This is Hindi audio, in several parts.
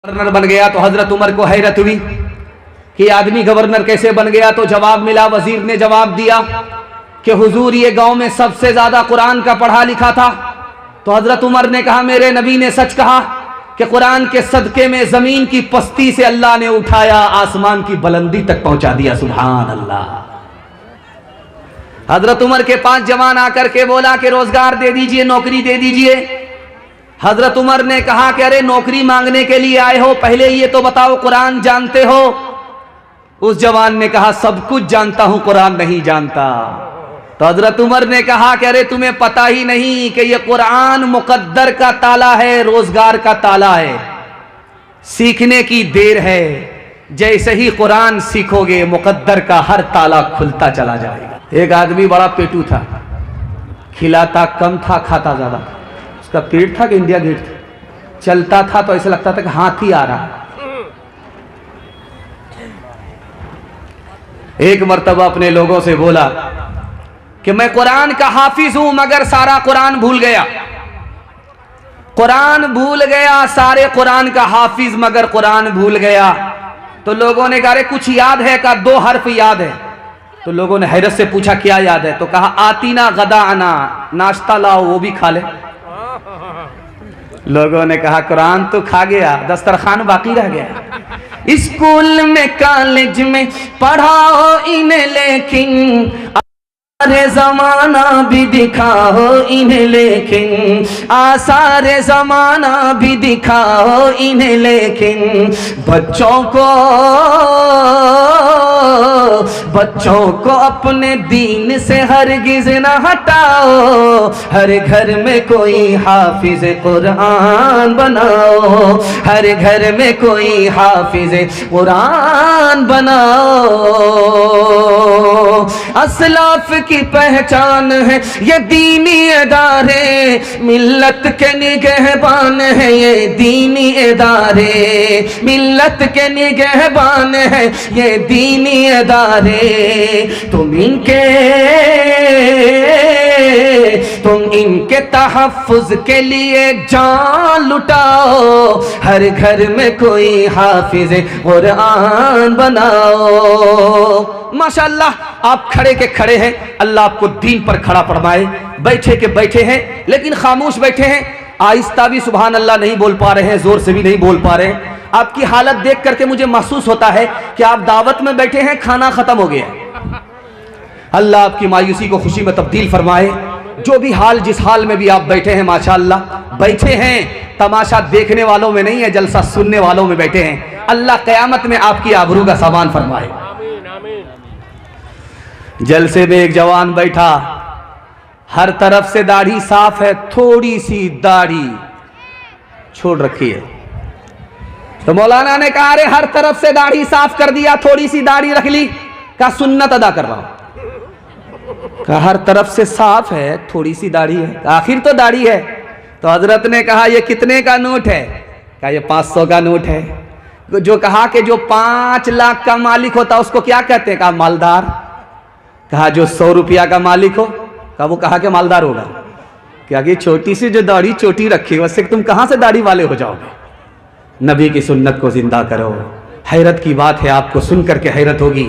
गवर्नर बन गया तो हजरत उमर को हैरत हुई कि आदमी गवर्नर कैसे बन गया। तो जवाब मिला, वजीर ने जवाब दिया कि हुजूर ये गांव में सबसे ज्यादा कुरान का पढ़ा लिखा था। तो हजरत उमर ने कहा, मेरे नबी ने सच कहा कि कुरान के सदके में जमीन की पस्ती से अल्लाह ने उठाया, आसमान की बुलंदी तक पहुंचा दिया। सुभान अल्लाह। हजरत उमर के पास जवान आकर के बोला कि रोजगार दे दीजिए, नौकरी दे दीजिए। हजरत उमर ने कहा कि अरे नौकरी मांगने के लिए आए हो, पहले ये तो बताओ कुरान जानते हो। उस जवान ने कहा, सब कुछ जानता हूं, कुरान नहीं जानता। तो हजरत उमर ने कहा कि अरे तुम्हें पता ही नहीं कि ये कुरान मुकद्दर का ताला है, रोजगार का ताला है, सीखने की देर है। जैसे ही कुरान सीखोगे मुकद्दर का हर ताला खुलता चला जाएगा। एक आदमी बड़ा पेटू था, खिलाता कम था, खाता ज्यादा। उसका पेट था कि इंडिया गेट था, चलता था तो ऐसा लगता था कि हाथी आ रहा। एक मर्तबा अपने लोगों से बोला कि मैं कुरान का हाफिज हूं मगर सारा कुरान भूल गया। कुरान भूल गया, सारे कुरान का हाफिज मगर कुरान भूल गया। तो लोगों ने कहा, कुछ याद है? का 2 हर्फ याद है। तो लोगों ने हैरत से पूछा, क्या याद है? तो कहा, आतीना गदा आना, नाश्ता लाओ, वो भी खा ले। लोगों ने कहा, कुरान तो खा गया, दस्तरखान बाकी रह गया। स्कूल में कॉलेज में पढ़ाओ इन्हें, लेकिन आसारे जमाना भी दिखाओ इन्हें, लेकिन आसारे जमाना भी दिखाओ इन्हें, लेकिन बच्चों को अपने दीन से हरगिज न हटाओ। हर घर में कोई हाफिज कुरान बनाओ, हर घर में कोई हाफिज कुरान बनाओ। असलाफ की पहचान है ये दीनी इदारे, मिल्लत के निगहबान है ये दीनी इदारे, मिल्लत के निगहबान है ये दीनी इदारे। तुम इनके तहफ्फुज के लिए जान लुटाओ, हर घर में कोई हाफिज कुरान बनाओ। माशाअल्लाह, आप खड़े के खड़े हैं, अल्लाह आपको दीन पर खड़ा फरमाए। बैठे के बैठे हैं, लेकिन खामोश बैठे हैं, आहिस्ता भी सुभान अल्लाह नहीं बोल पा रहे हैं, जोर से भी नहीं बोल पा रहे हैं। आपकी हालत देख करके मुझे महसूस होता है कि आप दावत में बैठे हैं, खाना खत्म हो गया। अल्लाह आपकी मायूसी को खुशी में तब्दील फरमाए। जो भी हाल, जिस हाल में भी आप बैठे हैं, माशाअल्लाह बैठे हैं, तमाशा देखने वालों में नहीं है, जलसा सुनने वालों में बैठे हैं। अल्लाह क़यामत में आपकी आबरू का सामान फरमाए। जलसे में एक जवान बैठा, हर तरफ से दाढ़ी साफ है, थोड़ी सी दाढ़ी छोड़ रखी है। तो मौलाना ने कहा, अरे हर तरफ से दाढ़ी साफ कर दिया, थोड़ी सी दाढ़ी रख ली। कहा, सुन्नत अदा कर रहा हूं। कहा, हर तरफ से साफ है, थोड़ी सी दाढ़ी है, आखिर तो दाढ़ी है। तो हजरत ने कहा, ये कितने का नोट है? कहा, ये 500 का नोट है। जो कहा कि जो 5 लाख का मालिक होता उसको क्या कहते हैं? कहा, मालदार। कहा, जो 100 रुपया का मालिक हो? कहा, वो कहा कि मालदार होगा। क्या कि छोटी सी जो दाढ़ी चोटी रखी है, उससे तुम कहां से दाढ़ी वाले हो जाओगे? नबी की सुन्नत को जिंदा करो। हैरत की बात है, आपको सुन करके हैरत होगी।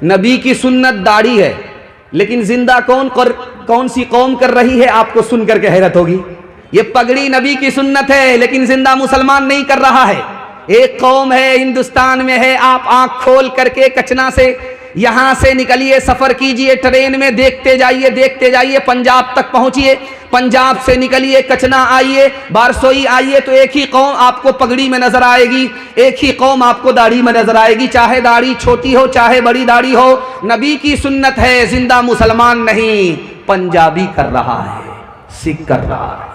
नबी की सुन्नत दाढ़ी है, लेकिन जिंदा कौन सी कौम कर रही है, आपको सुन करके हैरत होगी। ये पगड़ी नबी की सुन्नत है, लेकिन जिंदा मुसलमान नहीं कर रहा है। एक कौम है, हिंदुस्तान में है, आप आंख खोल करके कचना से यहां से निकलिए, सफर कीजिए ट्रेन में, देखते जाइए, पंजाब तक पहुंचिए, पंजाब से निकलिए, कचना आइए, बारसोई आइए, तो एक ही कौम आपको पगड़ी में नजर आएगी, एक ही कौम आपको दाढ़ी में नजर आएगी, चाहे दाढ़ी छोटी हो चाहे बड़ी दाढ़ी हो। नबी की सुन्नत है, जिंदा मुसलमान नहीं, पंजाबी कर रहा है, सिख कर रहा है।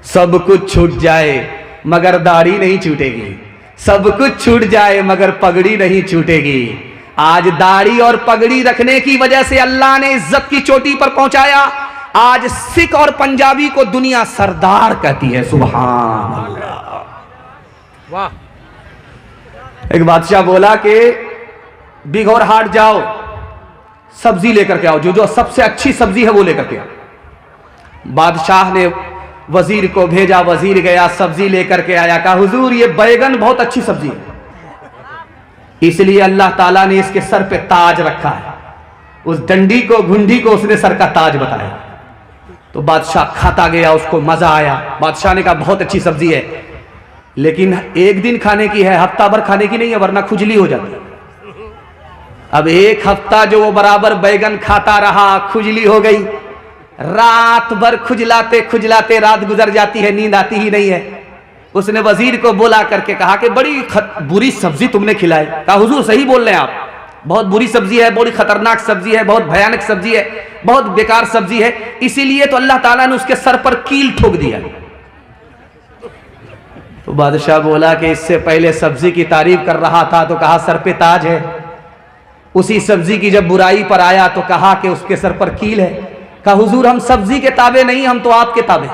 सब कुछ छूट जाए मगर दाढ़ी नहीं छूटेगी, सब कुछ छूट जाए मगर पगड़ी नहीं छूटेगी। आज दाढ़ी और पगड़ी रखने की वजह से अल्लाह ने इज्जत की चोटी पर पहुंचाया। आज सिख और पंजाबी को दुनिया सरदार कहती है। सुभान अल्लाह, वाह। एक बादशाह बोला कि बिघौर हाट जाओ, सब्जी लेकर के आओ, जो सबसे अच्छी सब्जी है वो लेकर के आओ। बादशाह ने वजीर को भेजा, वजीर गया, सब्जी लेकर के आया, कहा हुजूर ये बैगन बहुत अच्छी सब्जी है, इसलिए अल्लाह ताला ने इसके सर पे ताज रखा है। उस डंडी को, घुंडी को उसने सर का ताज बताया। तो बादशाह खाता गया, उसको मजा आया। बादशाह ने कहा बहुत अच्छी सब्जी है, लेकिन एक दिन खाने की है, हफ्ता भर खाने की नहीं है, वरना खुजली हो जाती है। अब एक हफ्ता जो वो बराबर बैगन खाता रहा, खुजली हो गई। रात भर खुजलाते खुजलाते रात गुजर जाती है, नींद आती ही नहीं है। उसने वजीर को बोला करके कहा कि बड़ी बुरी सब्जी तुमने खिलाई। कहा हुजूर सही बोल रहे हैं आप, बहुत बुरी सब्जी है, बड़ी खतरनाक सब्जी है, बहुत भयानक सब्जी है, बहुत बेकार सब्जी है, इसीलिए तो अल्लाह ताला ने उसके सर पर कील ठोक दिया। तो बादशाह बोला कि इससे पहले सब्जी की तारीफ कर रहा था तो कहा सर पे ताज है, उसी सब्जी की जब बुराई पर आया तो कहा कि उसके सर पर कील है। कहा हुजूर हम सब्जी के ताबे नहीं, हम तो आपके ताबे।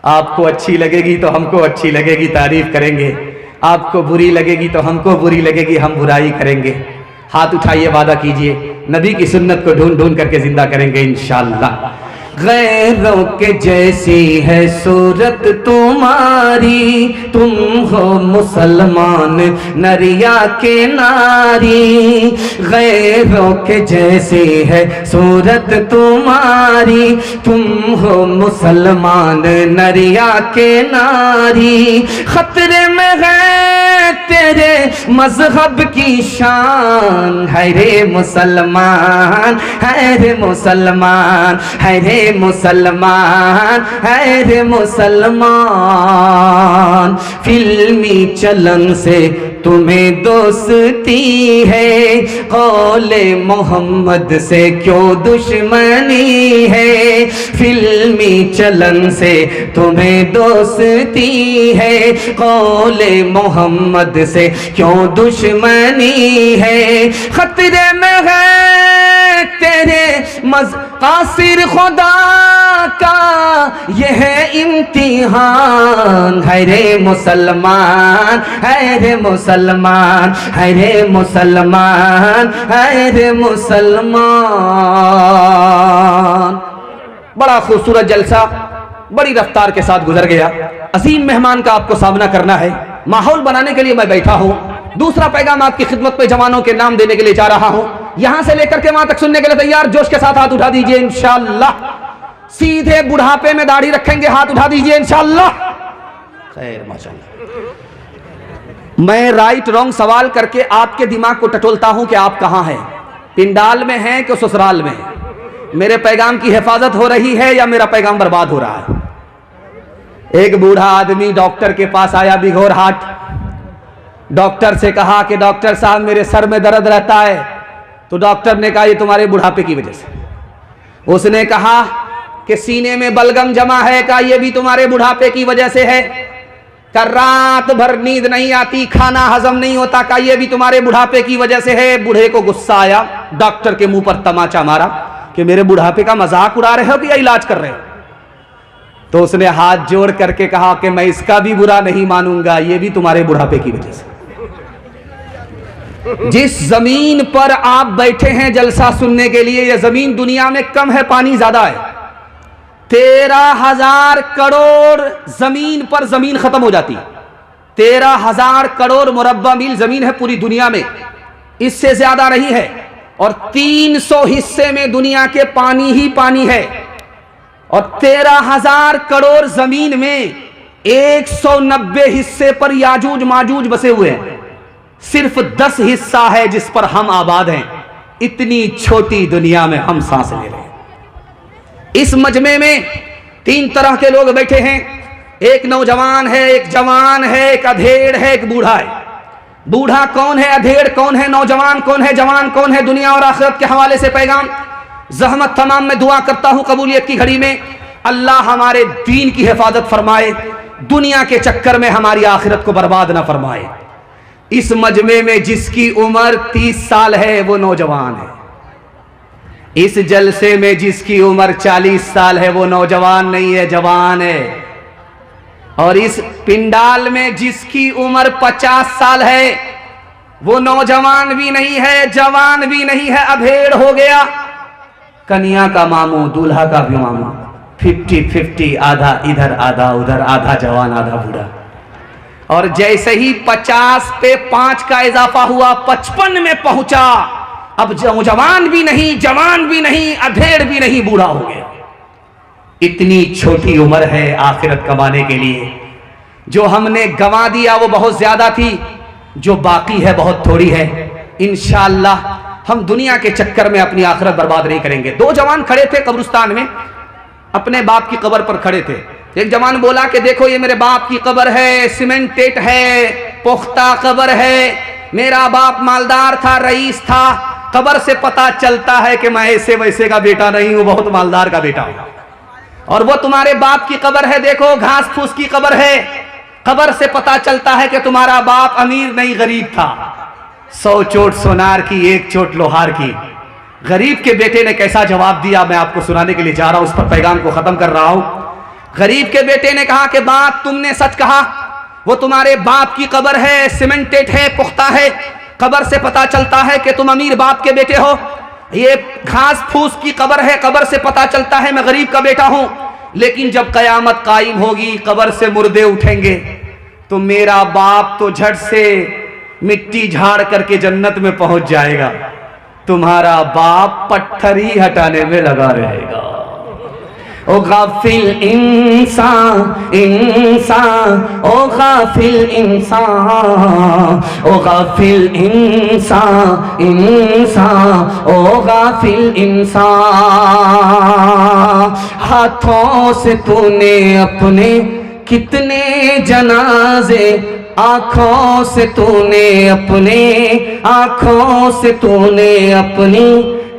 आपको अच्छी लगेगी तो हमको अच्छी लगेगी, तारीफ करेंगे, आपको बुरी लगेगी तो हमको बुरी लगेगी, हम बुराई करेंगे। हाथ उठाइए, वादा कीजिए, नबी की सुन्नत को ढूंढ ढूंढ करके जिंदा करेंगे इंशाअल्लाह। गैरों के जैसी है सूरत तुम्हारी, तुम हो मुसलमान नरिया के नारी। गैरों के जैसी है सूरत तुम्हारी, तुम हो मुसलमान नरिया के नारी। खतरे में है तेरे मजहब की शान, है रे मुसलमान, है रे मुसलमान, है रे मुसलमान, है रे मुसलमान। फिल्मी चलन से तुम्हें दोस्ती है, कौले मोहम्मद से क्यों दुश्मनी है। फिल्मी चलन से तुम्हें दोस्ती है, कौले मोहम्मद से क्यों दुश्मनी है। खतरे में है तेरे कासिर खुदा का यह इम्तिहान, है रे मुसलमान, है रे मुसलमान, है रे मुसलमान, है रे मुसलमान। बड़ा खूबसूरत जलसा बड़ी रफ्तार के साथ गुजर गया। अजीम मेहमान का आपको सामना करना है, माहौल बनाने के लिए मैं बैठा हूं। दूसरा पैगाम आपकी खिदमत में जवानों के नाम देने के लिए जा रहा हूं। यहां से लेकर के वहां तक सुनने के लिए तैयार? जोश के साथ हाथ उठा दीजिए इंशाअल्लाह। सीधे बुढ़ापे में दाढ़ी रखेंगे, हाथ उठा दीजिए इंशाअल्लाह। खैर माशाअल्लाह। मैं राइट रॉन्ग सवाल करके आपके दिमाग को टटोलता हूं कि आप कहां हैं, पिंडाल में हैं कि ससुराल में हैं। मेरे पैगाम की हिफाजत हो रही है या मेरा पैगाम बर्बाद हो रहा है? एक बूढ़ा आदमी डॉक्टर के पास आया, बिघोर हाट। डॉक्टर से कहा कि डॉक्टर साहब मेरे सर में दर्द रहता है। तो डॉक्टर ने कहा ये तुम्हारे बुढ़ापे की वजह से। उसने कहा कि सीने में बलगम जमा है, कहा ये भी तुम्हारे बुढ़ापे की वजह से है। कहा रात भर नींद नहीं आती, खाना हजम नहीं होता, कहा ये भी तुम्हारे बुढ़ापे की वजह से है। बूढ़े को गुस्सा आया, डॉक्टर के मुंह पर तमाचा मारा कि मेरे बुढ़ापे का मजाक उड़ा रहे हो कि या इलाज कर रहे हो? तो उसने हाथ जोड़ करके कहा कि मैं इसका भी बुरा नहीं मानूंगा, ये भी तुम्हारे बुढ़ापे की वजह से। जिस जमीन पर आप बैठे हैं जलसा सुनने के लिए, यह जमीन दुनिया में कम है, पानी ज्यादा है। 13,000 करोड़ जमीन पर जमीन खत्म हो जाती है। 13,000 करोड़ मुरब्बा मील जमीन है पूरी दुनिया में, इससे ज्यादा नहीं है। और 300 हिस्से में दुनिया के पानी ही पानी है। और 13,000 करोड़ जमीन में 190 हिस्से पर याजूज माजूज बसे हुए हैं। सिर्फ 10 हिस्सा है जिस पर हम आबाद हैं। इतनी छोटी दुनिया में हम सांस ले रहे हैं। इस मजमे में 3 तरह के लोग बैठे हैं। एक नौजवान है, एक जवान है, एक अधेड़ है, एक बूढ़ा है। बूढ़ा कौन है, अधेड़ कौन है, नौजवान कौन है, जवान कौन है? दुनिया और आखिरत के हवाले से पैगाम। ज़हमत तमाम में दुआ करता हूं कबूलियत की घड़ी में अल्लाह हमारे दीन की हिफाजत फरमाए, दुनिया के चक्कर में हमारी आखिरत को बर्बाद ना फरमाए। इस मजमे में जिसकी उम्र 30 साल है वो नौजवान है। इस जलसे में जिसकी उम्र 40 साल है वो नौजवान नहीं है, जवान है। और इस पिंडाल में जिसकी उम्र 50 साल है वो नौजवान भी नहीं है, जवान भी नहीं है, अधेड़ हो गया। कन्या का मामू, दूल्हा का भी मामू। 50-50, आधा इधर आधा उधर, आधा जवान आधा बूढ़ा। और जैसे ही 50 पे 5 का इजाफा हुआ, 55 में पहुंचा, अब जवान भी नहीं, जवान भी नहीं, अधेड़ भी नहीं, बूढ़ा हो गया। इतनी छोटी उम्र है आखिरत कमाने के लिए। जो हमने गंवा दिया वो बहुत ज्यादा थी, जो बाकी है बहुत थोड़ी है। इंशाअल्लाह हम दुनिया के चक्कर में अपनी आखिरत बर्बाद नहीं करेंगे। 2 जवान खड़े थे कब्रिस्तान में, अपने बाप की कब्र पर खड़े थे। एक जवान बोला कि देखो ये मेरे बाप की कब्र है, सीमेंटेड है, पुख्ता कब्र है, मेरा बाप मालदार था, रईस था, कब्र से पता चलता है कि मैं ऐसे वैसे का बेटा नहीं हूं, बहुत मालदार का बेटा हूं। और वो तुम्हारे बाप की कब्र है, देखो घास फूस की कब्र है, कब्र से पता चलता है कि तुम्हारा बाप अमीर नहीं गरीब था। 100 चोट सोनार की, 1 चोट लोहार की। गरीब के बेटे ने कैसा जवाब दिया, मैं आपको सुनाने के लिए जा रहा हूं, उस पर पैगाम को खत्म कर रहा हूं। गरीब के बेटे ने कहा कि बात तुमने सच कहा, वो तुम्हारे बाप की कब्र है, सीमेंटेड है, पुख्ता है, कब्र से पता चलता है कि तुम अमीर बाप के बेटे हो। ये घास फूस की कब्र है, कब्र से पता चलता है मैं गरीब का बेटा हूं। लेकिन जब कयामत कायम होगी, कब्र से मुर्दे उठेंगे, तो मेरा बाप तो झट से मिट्टी झाड़ करके जन्नत में पहुंच जाएगा, तुम्हारा बाप पत्थर ही हटाने में लगा रहेगा। ओ गाफिल इंसान इंसान, ओ गाफिल इंसान, ओ गाफिल इंसान इंसान, ओ गाफिल इंसान। हाथों से तूने अपने कितने जनाजे, आंखों से तूने अपने, आंखों से तूने अपनी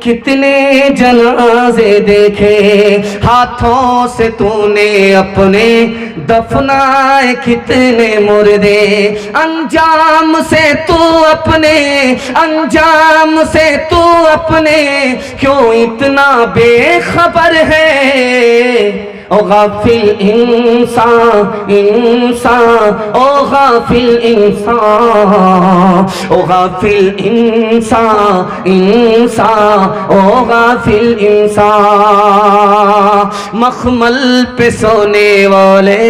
कितने जनाजे देखे, हाथों से तूने अपने दफनाए कितने मुर्दे। अंजाम से तू अपने, अंजाम से तू अपने क्यों इतना बेखबर है। ओ गाफिल इंसान इंसान, ओ गाफिल इंसान, ओ गाफिल इंसान इंसान, ओ गाफिल इंसान। मखमल पे सोने वाले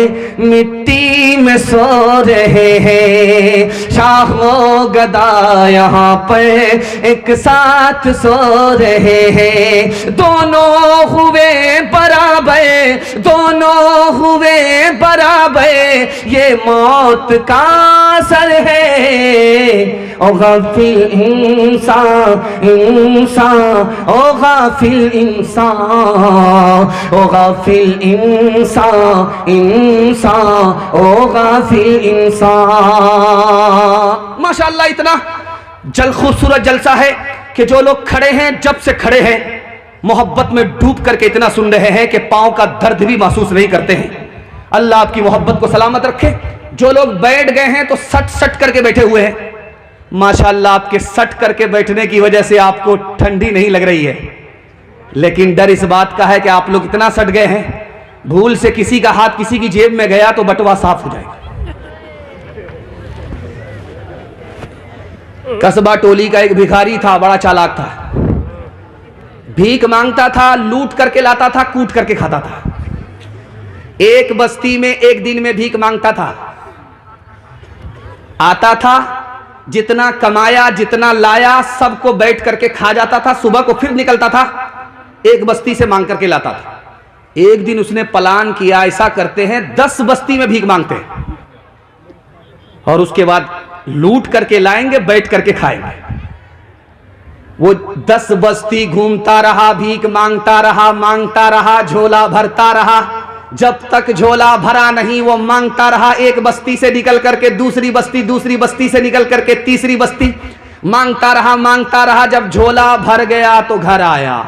मिट्टी में सो रहे हैं, शाहो गदा यहाँ पर एक साथ सो रहे हैं। दोनों हुए बराबर, दोनों हुए बराबर, ये मौत का असर है। ओ गाफिल इंसान इंसान, ओ गाफिल इंसान, ओ गाफिल इंसान इंसान, ओ गाफिल इंसान। माशाअल्लाह इतना खूबसूरत जलसा है कि जो लोग खड़े हैं, जब से खड़े हैं मोहब्बत में डूब करके इतना सुन रहे हैं कि पांव का दर्द भी महसूस नहीं करते हैं। अल्लाह आपकी मोहब्बत को सलामत रखे। जो लोग बैठ गए हैं तो सट सट करके बैठे हुए हैं, माशाअल्लाह आपके सट करके बैठने की वजह से आपको ठंडी नहीं लग रही है, लेकिन डर इस बात का है कि आप लोग इतना सट गए हैं, भूल से किसी का हाथ किसी की जेब में गया तो बटवा साफ हो जाएगा। कस्बा टोली का एक भिखारी था, बड़ा चालाक था, भीख मांगता था, लूट करके लाता था, कूट करके खाता था। एक बस्ती में एक दिन में भीख मांगता था, आता था, जितना कमाया जितना लाया सबको बैठ करके खा जाता था, सुबह को फिर निकलता था, एक बस्ती से मांग करके लाता था। एक दिन उसने प्लान किया, ऐसा करते हैं 10 बस्ती में भीख मांगते हैं और उसके बाद लूट करके लाएंगे, बैठ करके खाएंगे। वो 10 बस्ती घूमता रहा, भीख मांगता रहा, झोला भरता रहा। जब तक झोला भरा नहीं वो मांगता रहा। एक बस्ती से निकल करके दूसरी बस्ती, दूसरी बस्ती से निकल करके तीसरी बस्ती, मांगता रहा। जब झोला भर गया तो घर आया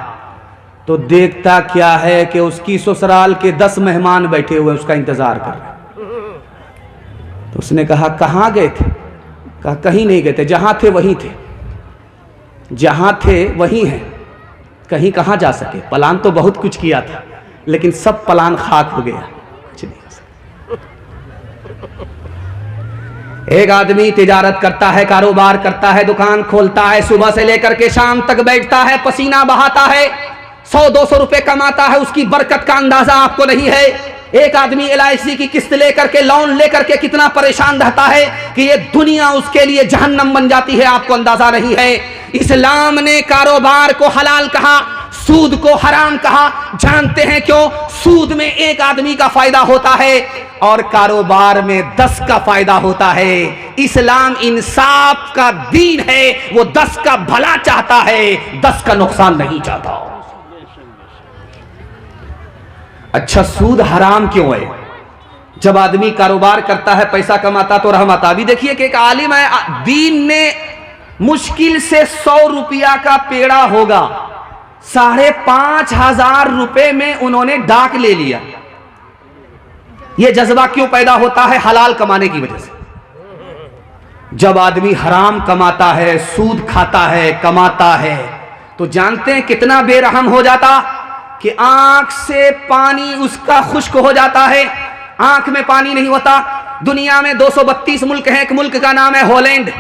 तो देखता क्या है कि उसकी ससुराल के 10 मेहमान बैठे हुए उसका इंतजार कर रहे। तो उसने कहा कहाँ गए थे? कहा कहीं नहीं गए थे, जहां थे वहीं थे, जहां थे वहीं हैं, कहीं कहाँ जा सके। प्लान तो बहुत कुछ किया था लेकिन सब प्लान खाक हो गया, कुछ नहीं हो सका। एक आदमी तिजारत करता है, कारोबार करता है, दुकान खोलता है, सुबह से लेकर के शाम तक बैठता है, पसीना बहाता है, 100-200 रुपए कमाता है, उसकी बरकत का अंदाजा आपको नहीं है। एक आदमी LIC की किस्त लेकर के, लोन लेकर के कितना परेशान रहता है कि ये दुनिया उसके लिए जहन्नम बन जाती है, आपको अंदाजा नहीं है। इस्लाम ने कारोबार को हलाल कहा, सूद को हराम कहा। जानते हैं क्यों? सूद में एक आदमी का फायदा होता है और कारोबार में 10 का फायदा होता है। इस्लाम इंसाफ का दीन है, वो 10 का भला चाहता है, 10 का नुकसान नहीं चाहता। अच्छा, सूद हराम क्यों है? जब आदमी कारोबार करता है, पैसा कमाता तो रहमत। अभी देखिए कि एक आलिम है, दीन ने मुश्किल से 100 रुपया का पेड़ा होगा, 5,500 रुपए में उन्होंने डाक ले लिया। यह जज्बा क्यों पैदा होता है? हलाल कमाने की वजह से। जब आदमी हराम कमाता है, सूद खाता है, कमाता है, तो जानते हैं कितना बेरहम हो जाता कि आंख से पानी उसका खुश्क हो जाता है, आंख में पानी नहीं होता। दुनिया में 232 मुल्क हैं, एक मुल्क का नाम है हॉलैंड।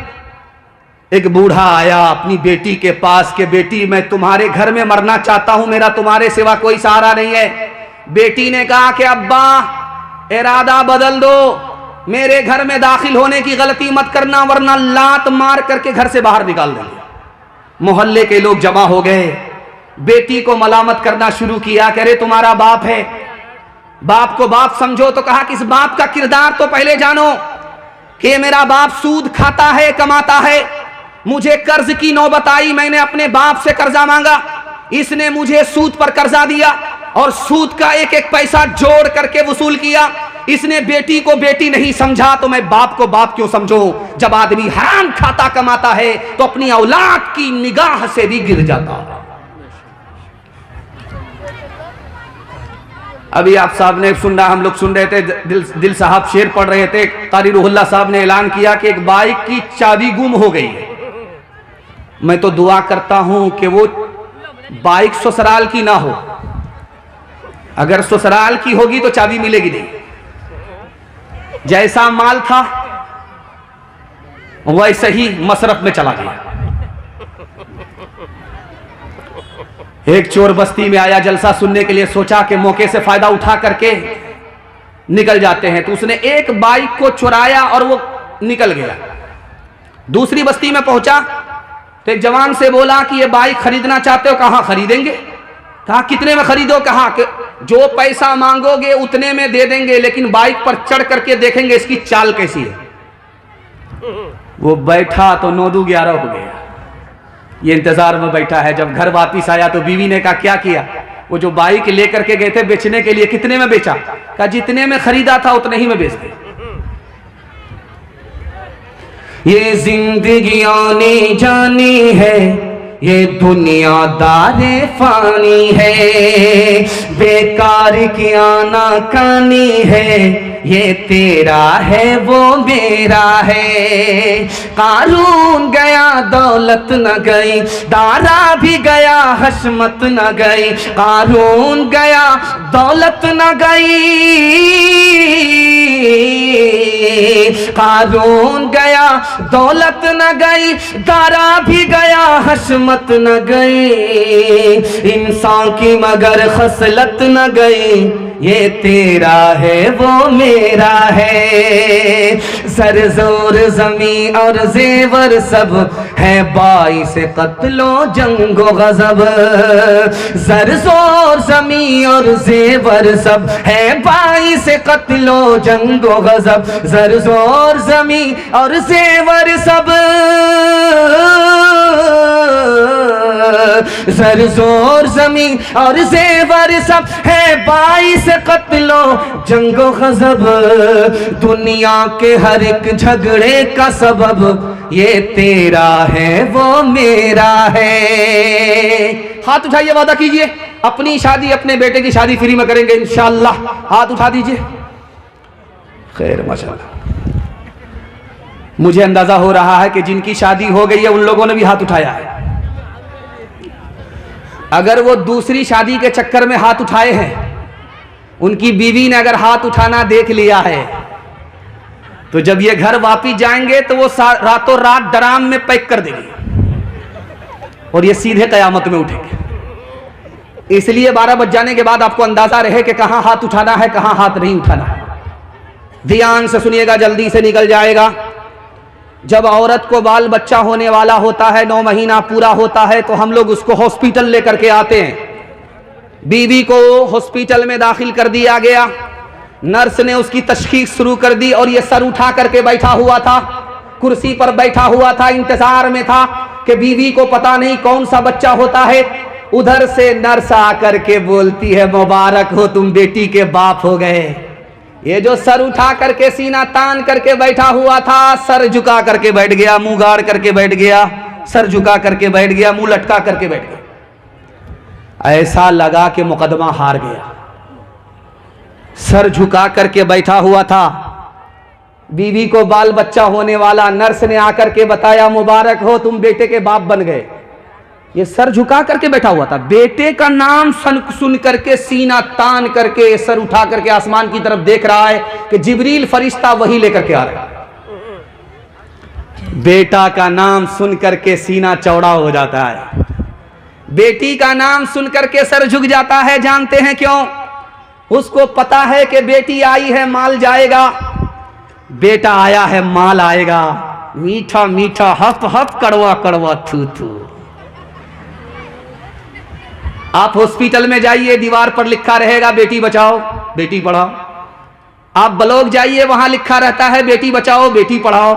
एक बूढ़ा आया अपनी बेटी के पास कि बेटी, मैं तुम्हारे घर में मरना चाहता हूं, मेरा तुम्हारे सिवा कोई सहारा नहीं है। बेटी ने कहा कि अब्बा, इरादा बदल दो, मेरे घर में दाखिल होने की गलती मत करना, वरना लात मार करके घर से बाहर निकाल देंगे। मोहल्ले के लोग जमा हो गए, बेटी को मलामत करना शुरू किया कि अरे तुम्हारा बाप है, बाप को बाप समझो। तो कहा कि इस बाप का किरदार तो पहले जानो कि मेरा बाप सूद खाता है, कमाता है। मुझे कर्ज की नौबत आई, मैंने अपने बाप से कर्जा मांगा, इसने मुझे सूद पर कर्जा दिया और सूद का एक एक पैसा जोड़ करके वसूल किया। इसने बेटी को बेटी नहीं समझा, तो मैं बाप को बाप क्यों समझूं? जब आदमी हराम खाता कमाता है तो अपनी औलाद की निगाह से भी गिर जाता है। अभी आप साहब ने सुन रहा, हम लोग सुन रहे थे, दिल साहब शेर पढ़ रहे थे, कारी रूहुल्लाह साहब ने ऐलान किया कि एक बाइक की चाबी गुम हो गई है। मैं तो दुआ करता हूं कि वो बाइक ससुराल की ना हो, अगर ससुराल की होगी तो चाबी मिलेगी नहीं। जैसा माल था वैसे ही मसरफ में चला गया। एक चोर बस्ती में आया जलसा सुनने के लिए, सोचा कि मौके से फायदा उठा करके निकल जाते हैं, तो उसने एक बाइक को चुराया और वो निकल गया। दूसरी बस्ती में पहुंचा तो एक जवान से बोला कि ये बाइक खरीदना चाहते हो? कहां खरीदेंगे? कहा कितने में खरीदो? कहा कि जो पैसा मांगोगे उतने में दे देंगे, लेकिन बाइक पर चढ़ करके देखेंगे इसकी चाल कैसी है। वो बैठा तो 9-11 हो गया, ये इंतजार में बैठा है। जब घर वापिस आया तो बीवी ने कहा क्या किया? वो जो बाइक लेकर के गए थे बेचने के लिए, कितने में बेचा? कहा जितने में खरीदा था उतने ही में बेच दे। ये जिंदगी आने जाने है, ये दुनियादारे फानी है, बेकार की आना कानी है, ये तेरा है वो मेरा है। कारून गया दौलत न गई, दारा भी गया हशमत न गई। कारून गया दौलत न गई, कारून गया दौलत न गई, दारा भी गया हशमत न गई। इंसान की मगर खसलत न गई, ये तेरा है वो मेरा है। सर जोर जमी और जेवर सब है बाइस कत्लो जंगो गजब। सर जोर जमी और जेवर सब है बाइस कत्लो जंगो गजब। सर जोर जमी और जेवर सब, सर जोर जमी और जेवर सब है बाइस कत्लो जंगो गजब। दुनिया के हर एक झगड़े का सबब ये तेरा है वो मेरा है। हाथ उठाइए, वादा कीजिए अपनी शादी, अपने बेटे की शादी फ्री में करेंगे इंशाअल्लाह। हाथ उठा दीजिए। खैर माशाअल्लाह, मुझे अंदाजा हो रहा है कि जिनकी शादी हो गई है उन लोगों ने भी हाथ उठाया है। अगर वो दूसरी शादी के चक्कर में हाथ उठाए हैं, उनकी बीवी ने अगर हाथ उठाना देख लिया है, तो जब ये घर वापिस जाएंगे तो वो रातों रात ड्राम में पैक कर देंगे और ये सीधे कयामत में उठेंगे। इसलिए 12 बज जाने के बाद आपको अंदाजा रहे कि कहां हाथ उठाना है, कहां हाथ नहीं उठाना है। ध्यान से सुनिएगा, जल्दी से निकल जाएगा। जब औरत को बाल बच्चा होने वाला होता है, 9 महीना पूरा होता है, तो हम लोग उसको हॉस्पिटल लेकर के आते हैं। बीवी को हॉस्पिटल में दाखिल कर दिया गया। नर्स ने उसकी तशखीस शुरू कर दी और ये सर उठा करके बैठा हुआ था, कुर्सी पर बैठा हुआ था, इंतजार में था कि बीवी को पता नहीं कौन सा बच्चा होता है। उधर से नर्स आकर के बोलती है, मुबारक हो, तुम बेटी के बाप हो गए। ये जो सर उठा करके सीना तान करके बैठा हुआ था, सर झुका करके बैठ गया, मुंह गाड़ करके बैठ गया, सर झुका करके बैठ गया, मुंह लटका करके बैठ गया। ऐसा लगा कि मुकदमा हार गया। सर झुका करके बैठा हुआ था, बीवी को बाल बच्चा होने वाला, नर्स ने आकर के बताया, मुबारक हो, तुम बेटे के बाप बन गए। ये सर झुका करके बैठा हुआ था, बेटे का नाम सुन करके सीना तान करके सर उठा करके आसमान की तरफ देख रहा है कि जिब्रील फरिश्ता वही लेकर के आ रहा है। बेटा का नाम सुन करके सीना चौड़ा हो जाता है, बेटी का नाम सुन करके सर झुक जाता है। जानते हैं क्यों? उसको पता है कि बेटी आई है, माल जाएगा, बेटा आया है, माल आएगा। मीठा मीठा, हफ हफ, कड़वा कड़वा, थू थू। आप हॉस्पिटल में जाइए, दीवार पर लिखा रहेगा, बेटी बचाओ बेटी पढ़ाओ। आप ब्लॉक जाइए, वहां लिखा रहता है, बेटी बचाओ बेटी पढ़ाओ।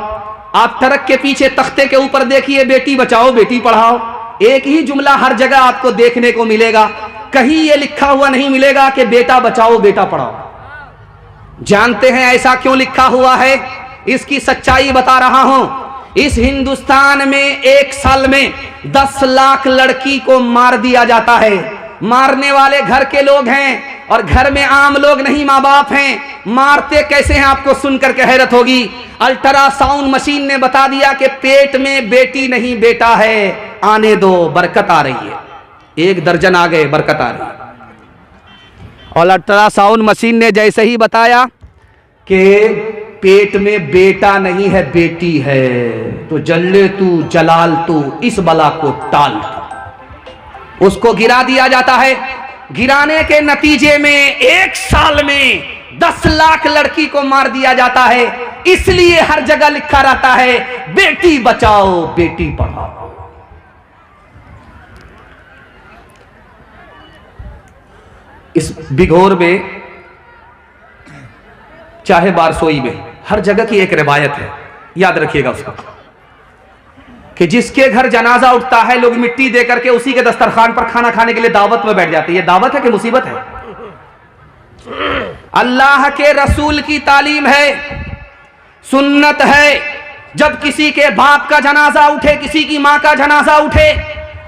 आप ट्रक के पीछे तख्ते के ऊपर देखिए, बेटी बचाओ बेटी पढ़ाओ। एक ही जुमला हर जगह आपको देखने को मिलेगा, कहीं यह लिखा हुआ नहीं मिलेगा कि बेटा बचाओ बेटा पढ़ाओ। जानते हैं ऐसा क्यों लिखा हुआ है? इसकी सच्चाई बता रहा हूं। इस हिंदुस्तान में एक साल में 10 लाख लड़की को मार दिया जाता है। मारने वाले घर के लोग हैं और घर में आम लोग नहीं, माँ बाप हैं। मारते कैसे हैं आपको सुनकर के हैरत होगी। अल्ट्रासाउंड मशीन ने बता दिया कि पेट में बेटी नहीं बेटा है, आने दो, बरकत आ रही है। 1 दर्जन आ गए, बरकत आ रही है। और अल्ट्रासाउंड मशीन ने जैसे ही बताया कि पेट में बेटा नहीं है बेटी है, तो जल्ले तू जलाल तू, इस बला को टाल, उसको गिरा दिया जाता है। गिराने के नतीजे में 1 साल में 10 लाख लड़की को मार दिया जाता है। इसलिए हर जगह लिखा रहता है, बेटी बचाओ बेटी पढ़ाओ। इस बिघोर में, चाहे बारसोई में, हर जगह की एक रिवायत है, याद रखिएगा उसको, कि जिसके घर जनाजा उठता है, लोग मिट्टी दे करके उसी के दस्तरखान पर खाना खाने के लिए दावत में बैठ जाते हैं। ये दावत है कि मुसीबत है? अल्लाह के रसूल की तालीम है, सुन्नत है। जब किसी के बाप का जनाजा उठे, किसी की मां का जनाजा उठे,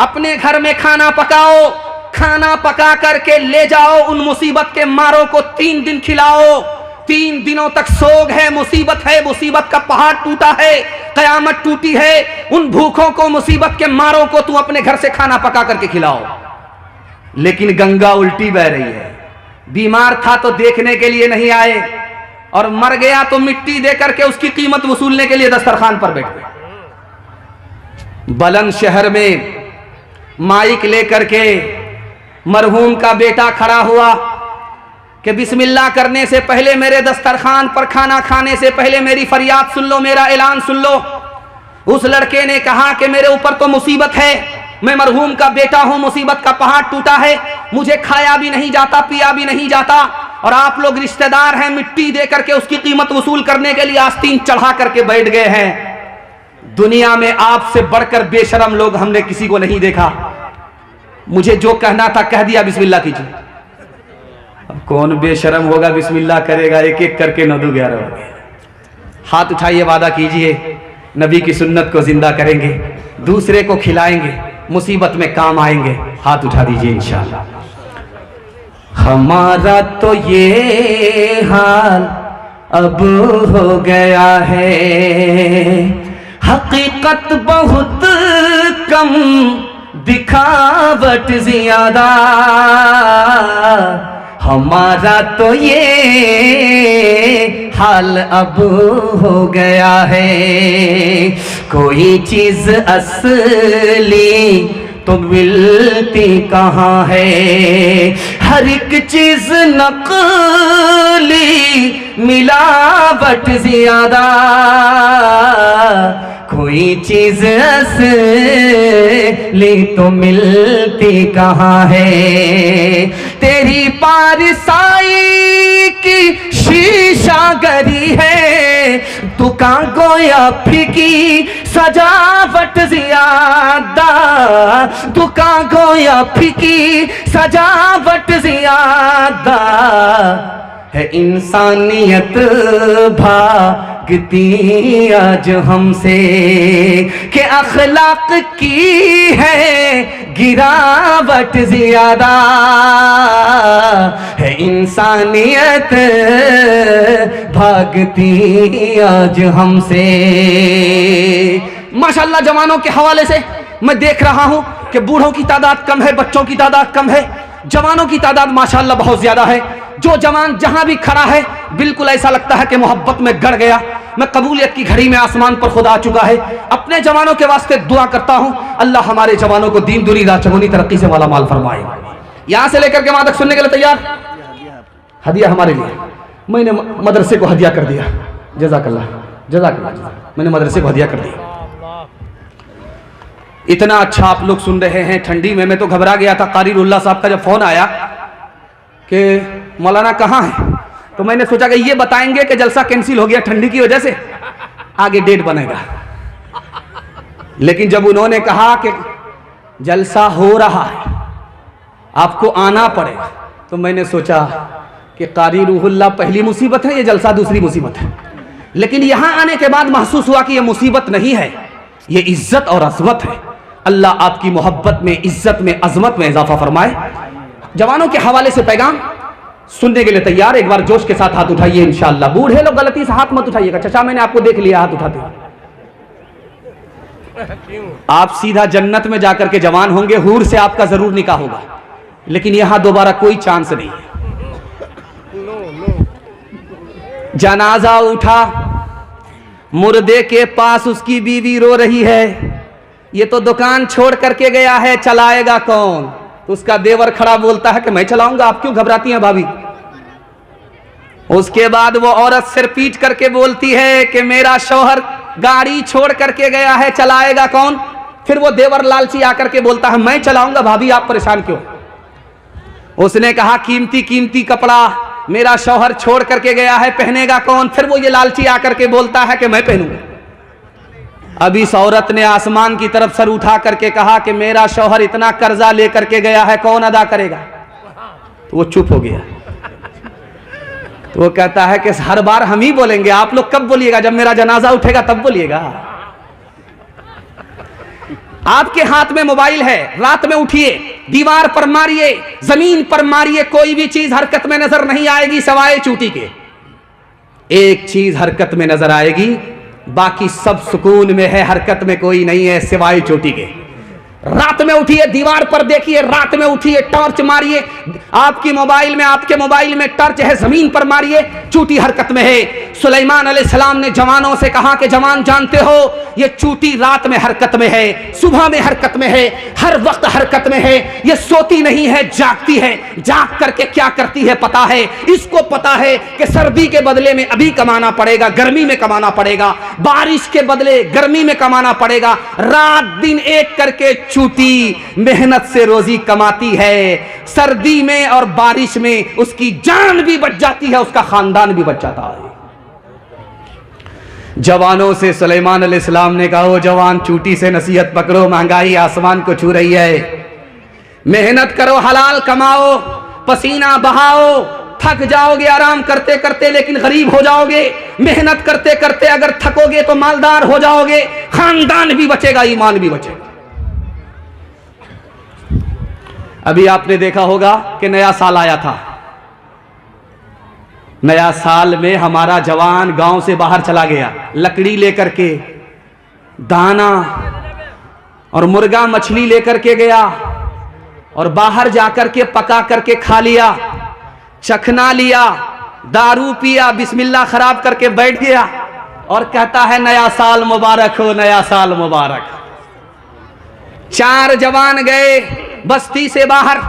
अपने घर में खाना पकाओ, खाना पका करके ले जाओ, उन मुसीबत के मारों को 3 दिन खिलाओ। 3 दिनों तक सोग है, मुसीबत है, मुसीबत का पहाड़ टूटा है, कयामत टूटी है। उन भूखों को, मुसीबत के मारों को तू अपने घर से खाना पका करके खिलाओ। लेकिन गंगा उल्टी बह रही है। बीमार था तो देखने के लिए नहीं आए, और मर गया तो मिट्टी दे करके उसकी कीमत वसूलने के लिए दस्तरखान पर बैठ गए। बुलंदशहर में माइक लेकर के मरहूम का बेटा खड़ा हुआ कि बिस्मिल्लाह करने से पहले, मेरे दस्तरखान पर खाना खाने से पहले मेरी फरियाद सुन लो, मेरा ऐलान सुन लो। उस लड़के ने कहा कि मेरे ऊपर तो मुसीबत है, मैं मरहूम का बेटा हूं, मुसीबत का पहाड़ टूटा है, मुझे खाया भी नहीं जाता, पिया भी नहीं जाता, और आप लोग रिश्तेदार हैं, मिट्टी दे करके उसकी कीमत वसूल करने के लिए आस्तीन चढ़ा करके बैठ गए हैं। दुनिया में आपसे बढ़कर बेशरम लोग हमने किसी को नहीं देखा। मुझे जो कहना था कह दिया, बिस्मिल्लाह कीजिए। अब कौन बेशरम होगा, बिस्मिल्लाह करेगा? एक एक करके 9 2 11 हो गए। हाथ उठाइए, वादा कीजिए, नबी की सुन्नत को जिंदा करेंगे, दूसरे को खिलाएंगे, मुसीबत में काम आएंगे। हाथ उठा दीजिए इंशाअल्लाह। हमारा तो ये हाल अब हो गया है, हकीकत बहुत कम, दिखावट ज्यादा। हमारा तो ये हाल अब हो गया है, कोई चीज असली तो मिलती कहाँ है। हर एक चीज नकली, मिलावट ज्यादा, कोई चीज असली तो मिलती कहाँ है। तेरी पारसाई की शीशागरी है, दुकान गोया फीकी सजावट ज्यादा, दुकान गोया फीकी सजावट ज्यादा है। इंसानियत भागती आज हमसे कि अखलाक की है गिरावट ज्यादा है। इंसानियत भागती आज हमसे। माशाल्लाह जवानों के हवाले से मैं देख रहा हूं कि बूढ़ों की तादाद कम है, बच्चों की तादाद कम है, जवानों की तादाद माशाल्लाह बहुत ज्यादा है। जो जवान जहां भी खड़ा है बिल्कुल ऐसा लगता है कि मोहब्बत में गड़ गया। मैं कबूलियत की घड़ी में आसमान पर खुदा आ चुका है। अपने जवानों के वास्ते दुआ करता हूं, अल्लाह हमारे जवानों को दीन दुनिया चगुनी तरक्की से माला माल फरमाए। यहां से लेकर के वहां तक सुनने के लिए तैयार? हदिया हमारे लिए, मैंने मदरसे को हदिया कर दिया। जज़ाकल्लाह जज़ाकल्लाह, मैंने मदरसे को हदिया कर दिया। इतना अच्छा आप लोग सुन रहे हैं ठंडी में। मैं तो घबरा गया था। कारी रुल्ला साहब का जब फोन आया कि मौलाना कहाँ है, तो मैंने सोचा कि ये बताएंगे कि जलसा कैंसिल हो गया ठंडी की वजह से, आगे डेट बनेगा। लेकिन जब उन्होंने कहा कि जलसा हो रहा है, आपको आना पड़ेगा, तो मैंने सोचा कि कारी रूहुल्लाह पहली मुसीबत है, ये जलसा दूसरी मुसीबत है। लेकिन यहां आने के बाद महसूस हुआ कि ये मुसीबत नहीं है, ये इज्जत और अजमत है। अल्लाह आपकी मोहब्बत में, इज्जत में, अजमत में इजाफा फरमाए। जवानों के हवाले से पैगाम सुनने के लिए तैयार? एक बार जोश के साथ हाथ उठाइए इंशाअल्लाह। बूढ़े लोग गलती से हाथ मत उठाइएगा। चचा मैंने आपको देख लिया हाथ उठाते। आप सीधा जन्नत में जाकर के जवान होंगे, हूर से आपका जरूर निकाह होगा, लेकिन यहां दोबारा कोई चांस नहीं है। जनाजा उठा, मुर्दे के पास उसकी बीवी रो रही है। ये तो दुकान छोड़ करके गया है, चलाएगा कौन? तो उसका देवर खड़ा बोलता है कि मैं चलाऊंगा, आप क्यों घबराती हैं भाभी? उसके बाद वो औरत सिर पीट करके बोलती है कि मेरा शौहर गाड़ी छोड़ करके गया है, चलाएगा कौन? फिर वो देवर लालची आकर के बोलता है मैं चलाऊंगा, भाभी आप परेशान क्यों? उसने कहा कीमती कीमती कपड़ा मेरा शौहर छोड़ करके गया है, पहनेगा कौन? फिर वो ये लालची आकर के बोलता है कि मैं पहनूंगा। अब इस औरत ने आसमान की तरफ सर उठा करके कहा कि मेरा शौहर इतना कर्जा लेकर के गया है, कौन अदा करेगा? तो वो चुप हो गया। तो वो कहता है कि हर बार हम ही बोलेंगे, आप लोग कब बोलिएगा? जब मेरा जनाजा उठेगा तब बोलिएगा। आपके हाथ में मोबाइल है, रात में उठिए, दीवार पर मारिए, जमीन पर मारिए, कोई भी चीज हरकत में नजर नहीं आएगी सवाए चूटी के। एक चीज हरकत में नजर आएगी, बाकी सब सुकून में है, हरकत में कोई नहीं है सिवाय चोटी के। रात में उठिए, दीवार पर देखिए, रात में उठिए, टॉर्च मारिए, आपके मोबाइल में टॉर्च है, जमीन पर मारिए, चूटी हरकत में है। सुलेमान अलैहिस्सलाम ने जवानों से कहा कि जवान जानते हो ये चूटी रात में हरकत में है, सुबह में हरकत में है, हर वक्त हरकत में है, ये सोती नहीं है, जागती है। जाग करके क्या करती है पता है? इसको पता है कि सर्दी के बदले में अभी कमाना पड़ेगा, गर्मी में कमाना पड़ेगा, बारिश के बदले गर्मी में कमाना पड़ेगा। रात दिन एक करके चूटी मेहनत से रोजी कमाती है। सर्दी में और बारिश में उसकी जान भी बच जाती है, उसका खानदान भी बच जाता है। जवानों से सुलेमान अलैहिस्सलाम ने कहा, ओ जवान चूटी से नसीहत पकड़ो, महंगाई आसमान को छू रही है, मेहनत करो, हलाल कमाओ, पसीना बहाओ, थक जाओगे आराम करते करते लेकिन गरीब हो जाओगे। मेहनत करते करते अगर थकोगे तो मालदार हो जाओगे, खानदान भी बचेगा, ईमान भी बचेगा। अभी आपने देखा होगा कि नया साल आया था। नया साल में हमारा जवान गांव से बाहर चला गया, लकड़ी लेकर के, दाना और मुर्गा मछली लेकर के गया और बाहर जाकर के पका करके खा लिया, चखना लिया, दारू पिया, बिस्मिल्लाह खराब करके बैठ गया और कहता है नया साल मुबारक हो, नया साल मुबारक। 4 जवान गए बस्ती से बाहर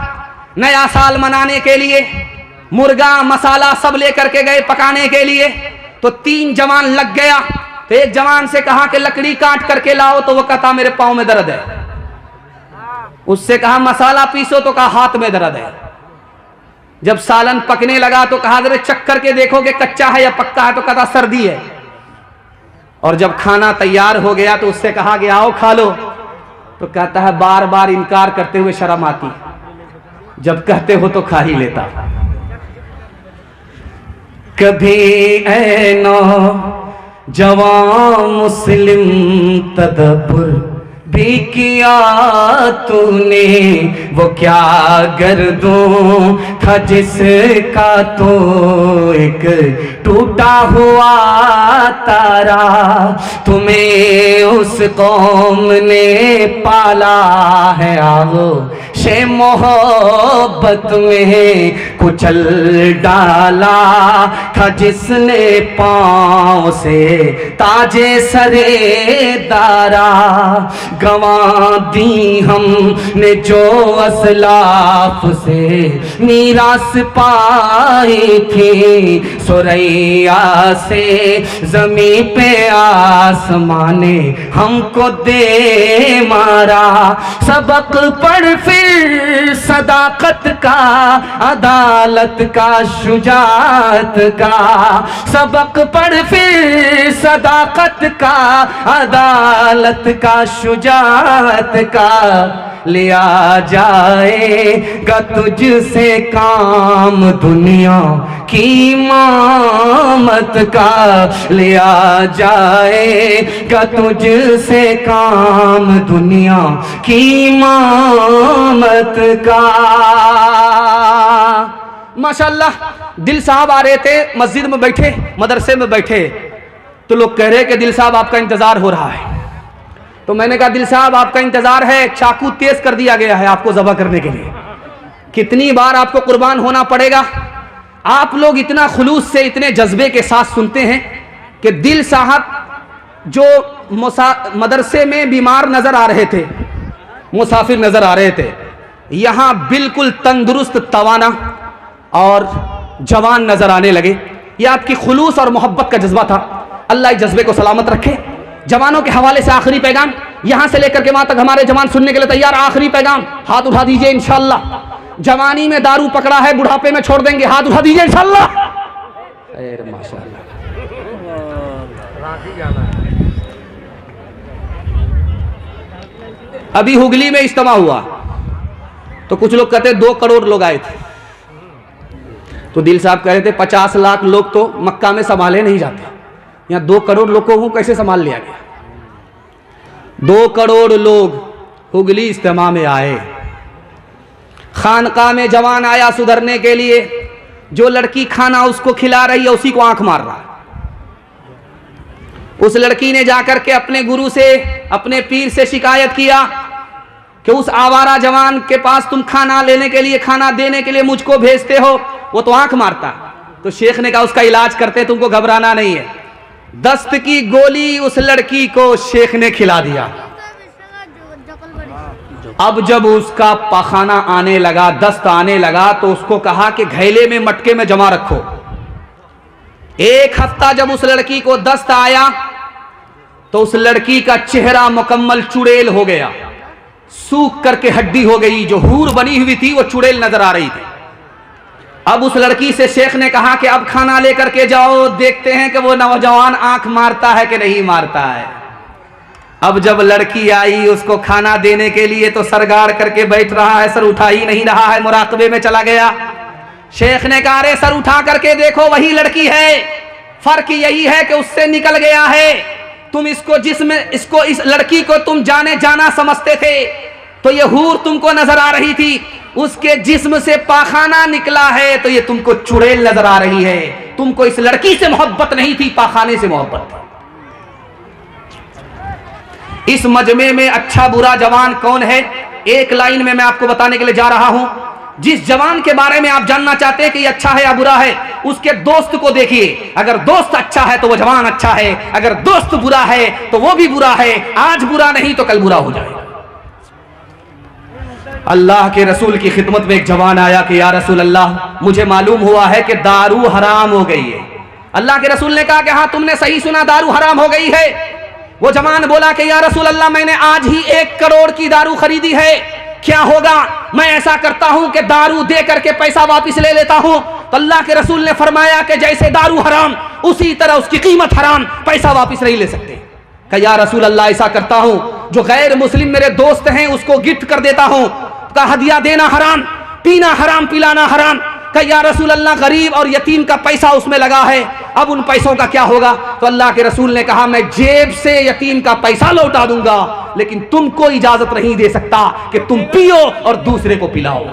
नया साल मनाने के लिए, मुर्गा मसाला सब लेकर के गए पकाने के लिए। तो 3 जवान लग गया। तो एक जवान से कहा कि लकड़ी काट करके लाओ, तो वो कहता मेरे पांव में दर्द है। उससे कहा मसाला पीसो, तो कहा हाथ में दर्द है। जब सालन पकने लगा तो कहा जरा चख करके देखो कि कच्चा है या पक्का है, तो कहता सर्दी है। और जब खाना तैयार हो गया तो उससे कहा कि आओ खा लो, तो कहता है बार बार इनकार करते हुए शर्म आती, जब कहते हो तो खा ही लेता। कभी ऐ नौजवान मुस्लिम तदब्बुर भी किया तूने, वो क्या गर्दों था जिसका तो एक टूटा हुआ तारा। तुम्हें उस कौम ने पाला है आओ शे मोहब्बत में, कुचल डाला था जिसने पाँव से ताजे सरे दारा। गंवा दी हमने जो असलाफ से मीरास पाई थी, सुरैया से जमी पे आसमाने हमको दे मारा। सबक पढ़ फिर सदाकत का, अदालत का, शुजाअत का। सबक पढ़ फिर सदाकत का, अदालत का, शुजाअत का। लिया जाएगा तुझसे काम दुनिया की इमामत का। लिया जाएगा तुझसे काम दुनिया की इमामत का। माशाअल्लाह दिल साहब आ रहे थे, मस्जिद में बैठे, मदरसे में बैठे, तो लोग कह रहे कि दिल साहब आपका इंतजार हो रहा है। तो मैंने कहा दिल साहब आपका इंतजार है, चाकू तेज कर दिया गया है आपको ज़बह करने के लिए। कितनी बार आपको कुर्बान होना पड़ेगा। आप लोग इतना खुलूस से, इतने जज्बे के साथ सुनते हैं कि दिल साहब जो मदरसे में बीमार नजर आ रहे थे, मुसाफिर नजर आ रहे थे, यहां बिल्कुल तंदुरुस्त, तवाना और जवान नजर आने लगे। यह आपकी खुलूस और मोहब्बत का जज्बा था। अल्लाह इस जज्बे को सलामत रखे। जवानों के हवाले से आखिरी पैगाम, यहां से लेकर के वहां तक हमारे जवान सुनने के लिए तैयार। आखिरी पैगाम, हाथ उठा दीजिए इंशाअल्लाह। जवानी में दारू पकड़ा है, बुढ़ापे में छोड़ देंगे, हाथ उठा दीजिए इंशाअल्लाह। माशाअल्लाह। अभी हुगली में इज्तिमा हुआ तो कुछ लोग कहते 2 करोड़ लोग आए थे। तो दिल साहब कह रहे थे 50 लाख लोग तो मक्का में संभाले नहीं जाते, यहाँ 2 करोड़ लोगों को कैसे संभाल लिया गया। 2 करोड़ लोग हुगली इज्तिमा में आए। खानका में जवान आया सुधरने के लिए। जो लड़की खाना उसको खिला रही है उसी को आंख मार रहा है। उस लड़की ने जाकर के अपने गुरु से, अपने पीर से शिकायत किया कि उस आवारा जवान के पास तुम खाना लेने के लिए, खाना देने के लिए मुझको भेजते हो, वो तो आंख मारता। तो शेख ने कहा उसका इलाज करते, तुमको घबराना नहीं है। दस्त की गोली उस लड़की को शेख ने खिला दिया। अब जब उसका पखाना आने लगा, दस्त आने लगा, तो उसको कहा कि घैले में, मटके में जमा रखो। 1 हफ्ता जब उस लड़की को दस्त आया तो उस लड़की का चेहरा मुकम्मल चुड़ैल हो गया, सूख करके हड्डी हो गई। जो हूर बनी हुई थी वो चुड़ैल नजर आ रही थी। अब उस लड़की से शेख ने कहा कि अब खाना लेकर के जाओ, देखते हैं कि वो नौजवान आंख मारता है कि नहीं मारता है। अब जब लड़की आई उसको खाना देने के लिए तो सर गाड़ करके बैठ रहा है, सर उठा ही नहीं रहा है, मुराकबे में चला गया। शेख ने कहा अरे सर उठा करके देखो वही लड़की है, फर्क यही है कि उससे निकल गया है। तुम इसको इस लड़की को तुम जाने जाना समझते थे, तो ये हूर तुमको नजर आ रही थी, उसके जिस्म से पाखाना निकला है तो ये तुमको चुड़ैल नजर आ रही है। तुमको इस लड़की से मोहब्बत नहीं थी, पाखाने से मोहब्बत थी। इस मजमे में अच्छा बुरा जवान कौन है, एक लाइन में मैं आपको बताने के लिए जा रहा हूं। जिस जवान के बारे में आप जानना चाहते हैं कि ये अच्छा है या बुरा है, उसके दोस्त को देखिए। अगर दोस्त अच्छा है तो वो जवान अच्छा है, अगर दोस्त बुरा है तो वो भी बुरा है। आज बुरा नहीं तो कल बुरा हो जाएगा। अल्लाह के रसूल की खिदमत में एक जवान आया कि या रसूल अल्लाह, मुझे मालूम हुआ है कि दारू हराम हो गई है। अल्लाह के रसूल ने कहा कि हाँ तुमने सही सुना, दारू हराम हो गई है। वो जवान बोला कि या रसूल अल्लाह, मैंने आज ही 1 करोड़ की दारू खरीदी है, क्या होगा? मैं ऐसा करता हूं कि दारू दे करके पैसा वापस ले लेता हूं। तो अल्लाह के रसूल ने फरमाया कि जैसे दारू हराम उसी तरह उसकी कीमत हराम, पैसा वापस नहीं ले सकते। कहा या रसूल अल्लाह, ऐसा करता हूं जो गैर मुस्लिम मेरे दोस्त हैं उसको गिफ्ट कर देता हूं। का हदिया देना हराम, पीना हराम, पिलाना हराम। कहा या रसूल अल्लाह, गरीब और यतीम का पैसा उसमें लगा है, अब उन पैसों का क्या होगा? तो अल्लाह के रसूल ने कहा मैं जेब से यतीम का पैसा लौटा दूंगा, लेकिन तुमको इजाजत नहीं दे सकता कि तुम पियो और दूसरे को पिलाओ।